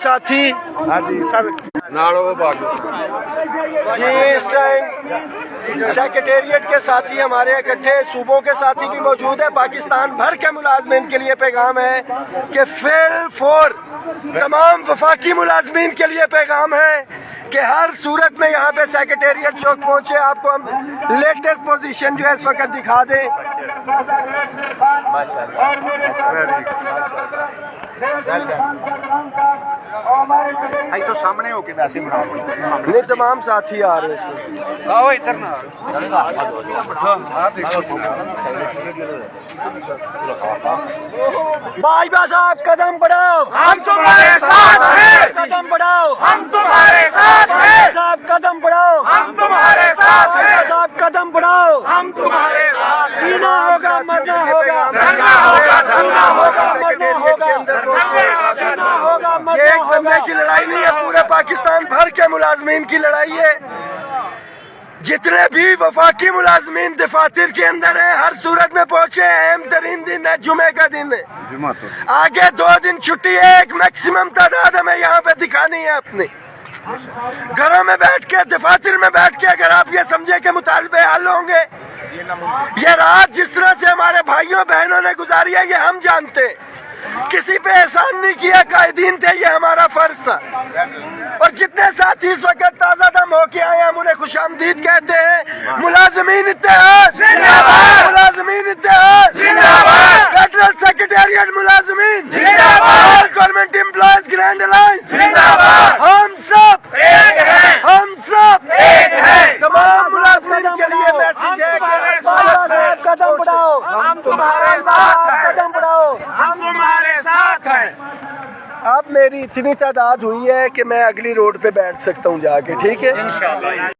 साथी जी इस time secretariat के साथी हमारे इकट्ठे, सूबों के साथी भी मौजूद है। पाकिस्तान भर के मुलाजमीन के लिए पैगाम है कि फेल फोर तमाम वफाकी मुलाजमीन के लिए पैगाम है कि हर सूरत में यहाँ पे सेक्रेटेरिएट चौक पहुँचे। आपको हम लेटेस्ट पोजीशन जो है इस वक्त दिखा दें। तो सामने होके वैसे नहीं तमाम साथी आ रहे हैं इसमें। आओ इधर ना भाजपा साहब कदम बढ़ाओ, हम तुम्हारे साथ हैं। कदम बढ़ाओ, हम तुम्हारे साथ हैं। साहब कदम बढ़ाओ, हम तुम्हारे साथ हैं। साहब कदम बढ़ाओ। हम तुम्हारे साथ हैं। जीना होगा मरना होगा, धरना होगा धरना होगा मरना होगा, जीना होगा ये मरना एक बंदे की लड़ाई नहीं है, पूरे पाकिस्तान भर के मुलाजमीन की लड़ाई है। जितने भी वफाकी मुलाजमीन दफातर के अंदर हैं हर सूरत में पहुंचे। अहम तरीन दिन है, जुमे का दिन है। आगे 2 दिन छुट्टी है, एक मैक्सिमम तादाद हमें यहाँ पे दिखानी है अपने घरों में बैठ के, दफातर में बैठ के। अगर आप ये समझे कि मुतालबे हल होंगे, ये रात जिस तरह से हमारे भाइयों बहनों ने गुजारी है ये हम जानते हैं। किसी पे एहसान नहीं किया, कायदीन थे, ये हमारा फर्ज था। और जितने साथी इस वक्त ताजा दम होके आए हम उन्हें खुशामदीद कहते हैं। मुलाजमीन इत्तेहाद जिंदाबाद, मुलाजमीन इत्तेहाद जिंदाबाद, फेडरल सेक्रेटेरिएट मुलाजमीन जिंदाबाद, गवर्नमेंट एम्प्लॉयज ग्रैंड अलायंस जिंदाबाद। हम सब एक हैं, हम सब एक हैं। तमाम मुलाजमीन के लिए मैसेज है कि कदम बढ़ाओ, हम तुम्हारे साथ हैं। कदम बढ़ाओ, हम तुम्हारे साथ हैं। अब मेरी इतनी तादाद हुई है कि मैं अगली रोड पे बैठ सकता हूँ जाके, ठीक है।